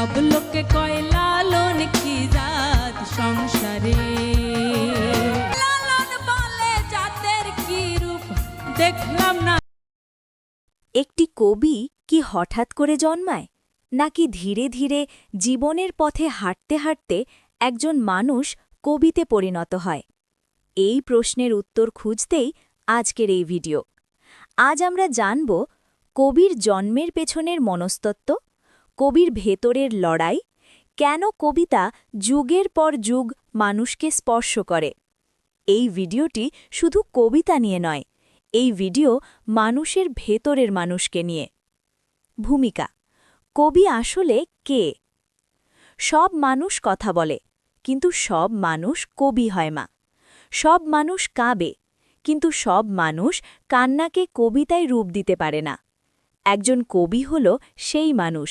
সব লোকে কয় লালন কি জাত সংসারে, লালন বলে জাতের কি রূপ দেখলাম না। একটি কবি কি হঠাৎ করে জন্মায়, নাকি ধীরে ধীরে জীবনের পথে হাঁটতে হাঁটতে একজন মানুষ কবিতে পরিণত হয়? এই প্রশ্নের উত্তর খুঁজতেই আজকের এই ভিডিও। আজ আমরা জানব কবির জন্মের পেছনের মনস্তত্ত্ব, কবির ভেতরের লড়াই, কেন কবিতা যুগের পর যুগ মানুষকে স্পর্শ করে। এই ভিডিওটি শুধু কবিতা নিয়ে নয়, এই ভিডিও মানুষের ভেতরের মানুষকে নিয়ে। ভূমিকা: কবি আসলে কে? সব মানুষ কথা বলে, কিন্তু সব মানুষ কবি হয় না। সব মানুষ কাঁবে, কিন্তু সব মানুষ কান্নাকে কবিতায় রূপ দিতে পারে না। একজন কবি হল সেই মানুষ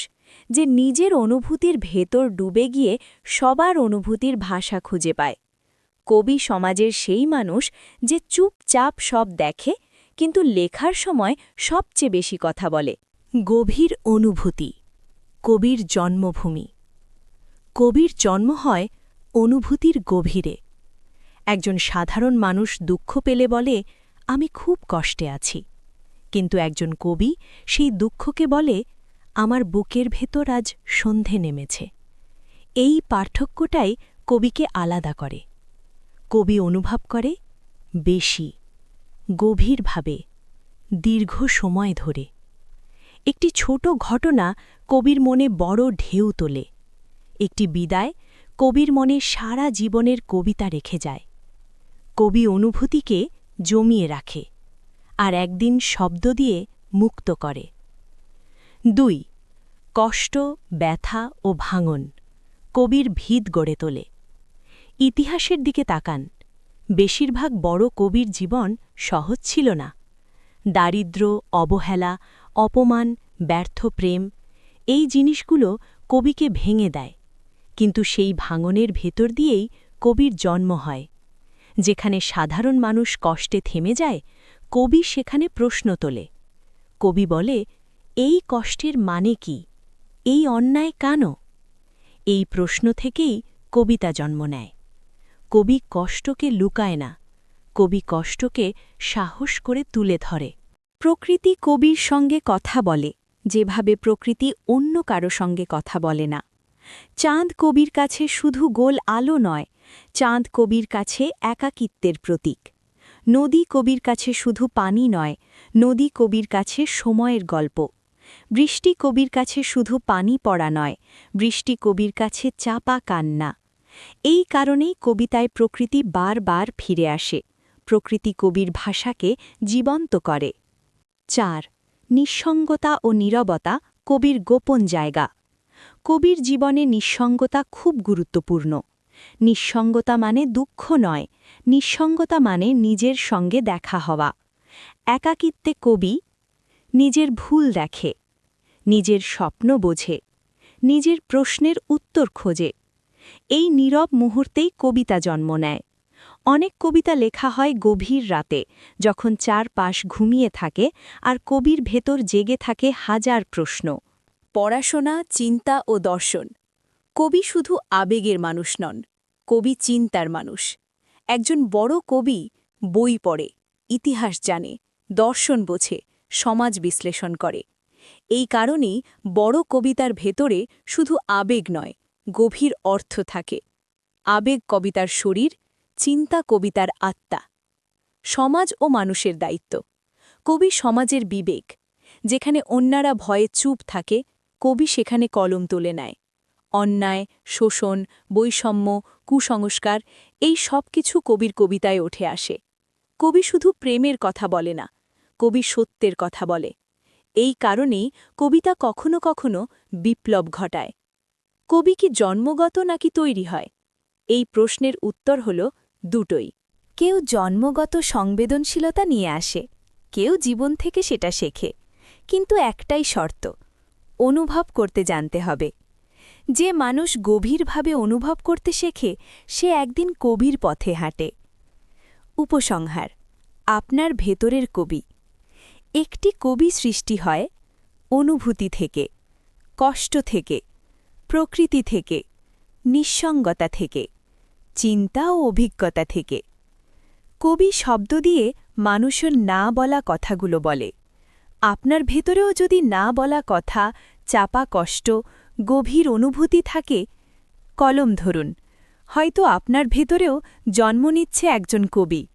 যে নিজের অনুভূতির ভেতর ডুবে গিয়ে সবার অনুভূতির ভাষা খুঁজে পায়। কবি সমাজের সেই মানুষ যে চুপচাপ সব দেখে, কিন্তু লেখার সময় সবচেয়ে বেশি কথা বলে। গভীর অনুভূতি: কবির জন্মভূমি। কবির জন্ম হয় অনুভূতির গভীরে। একজন সাধারণ মানুষ দুঃখ পেলে বলে, আমি খুব কষ্টে আছি। কিন্তু একজন কবি সেই দুঃখকে বলে, আমার বুকের ভেতর আজ সন্ধে নেমেছে। এই পার্থক্যটাই কবিকে আলাদা করে। কবি অনুভব করে বেশি, গভীরভাবে, দীর্ঘ সময় ধরে। একটি ছোট ঘটনা কবির মনে বড় ঢেউ তোলে। একটি বিদায় কবির মনে সারা জীবনের কবিতা রেখে যায়। কবি অনুভূতিকে জমিয়ে রাখে, আর একদিন শব্দ দিয়ে মুক্ত করে। ২. কষ্ট, ব্যথা ও ভাঙন কবির ভিত গড়ে তোলে। ইতিহাসের দিকে তাকান। বেশিরভাগ বড় কবির জীবন সহজ ছিল না। দারিদ্র্য, অবহেলা, অপমান, ব্যর্থ প্রেম, এই জিনিসগুলো কবিকে ভেঙে দেয়। কিন্তু সেই ভাঙনের ভেতর দিয়েই কবির জন্ম হয়। যেখানে সাধারণ মানুষ কষ্টে থেমে যায়, কবি সেখানে প্রশ্ন তোলে। কবি বলে, এই কষ্টের মানে কি? এই অন্যায় কেন? এই প্রশ্ন থেকেই কবিতা জন্ম নেয়। কবি কষ্টকে লুকায় না, কবি কষ্টকে সাহস করে তুলে ধরে। প্রকৃতি কবির সঙ্গে কথা বলে, যেভাবে প্রকৃতি অন্য কারো সঙ্গে কথা বলে না। চাঁদ কবির কাছে শুধু গোল আলো নয়, চাঁদ কবির কাছে একাকিত্বের প্রতীক। নদী কবির কাছে শুধু পানি নয়, নদী কবির কাছে সময়ের গল্প। বৃষ্টি কবির কাছে শুধু পানি পড়া নয়, বৃষ্টি কবির কাছে চাপা কান্না। এই কারণেই কবিতায় প্রকৃতি বারবার ফিরে আসে। প্রকৃতি কবির ভাষাকে জীবন্ত করে। ৪. নিঃসঙ্গতা ও নীরবতা কবির গোপন জায়গা। কবির জীবনে নিঃসঙ্গতা খুব গুরুত্বপূর্ণ। নিঃসঙ্গতা মানে দুঃখ নয়, নিঃসঙ্গতা মানে নিজের সঙ্গে দেখা হওয়া। একাকিত্বে কবি নিজের ভুল দেখে, নিজের স্বপ্ন বোঝে, নিজের প্রশ্নের উত্তর খোঁজে। এই নীরব মুহূর্তেই কবিতা জন্ম নেয়। অনেক কবিতা লেখা হয় গভীর রাতে, যখন চারপাশ ঘুমিয়ে থাকে আর কবির ভেতর জেগে থাকে হাজার প্রশ্ন। পড়াশোনা, চিন্তা ও দর্শন। কবি শুধু আবেগের মানুষ নন, কবি চিন্তার মানুষ। একজন বড় কবি বই পড়ে, ইতিহাস জানে, দর্শন বোঝে, সমাজ বিশ্লেষণ করে। এই কারণেই বড় কবিতার ভেতরে শুধু আবেগ নয়, গভীর অর্থ থাকে। আবেগ কবিতার শরীর, চিন্তা কবিতার আত্মা। সমাজ ও মানুষের দায়িত্ব। কবি সমাজের বিবেক। যেখানে অন্যরা ভয়ে চুপ থাকে, কবি সেখানে কলম তুলে নেয়। অন্যায়, শোষণ, বৈষম্য, কুসংস্কার, এই সব কিছু কবির কবিতায় উঠে আসে। কবি শুধু প্রেমের কথা বলে না, কবি সত্যের কথা বলে। এই কারণেই কবিতা কখনো কখনো বিপ্লব ঘটায়। কবি কি জন্মগত নাকি তৈরি হয়? এই প্রশ্নের উত্তর হল দুটোই। কেউ জন্মগত সংবেদনশীলতা নিয়ে আসে, কেউ জীবন থেকে সেটা শেখে। কিন্তু একটাই শর্ত, অনুভব করতে জানতে হবে। যে মানুষ গভীরভাবে অনুভব করতে শেখে, সে একদিন কবির পথে হাঁটে। উপসংহার: আপনার ভেতরের কবি। একটি কবি সৃষ্টি হয় অনুভূতি থেকে, কষ্ট থেকে, প্রকৃতি থেকে, নিঃসঙ্গতা থেকে, চিন্তা ও অভিজ্ঞতা থেকে। কবি শব্দ দিয়ে মানুষের না বলা কথাগুলো বলে। আপনার ভেতরেও যদি না বলা কথা, চাপা কষ্ট, গভীর অনুভূতি থাকে, কলম ধরুন। হয়তো আপনার ভেতরেও জন্ম নিচ্ছে একজন কবি।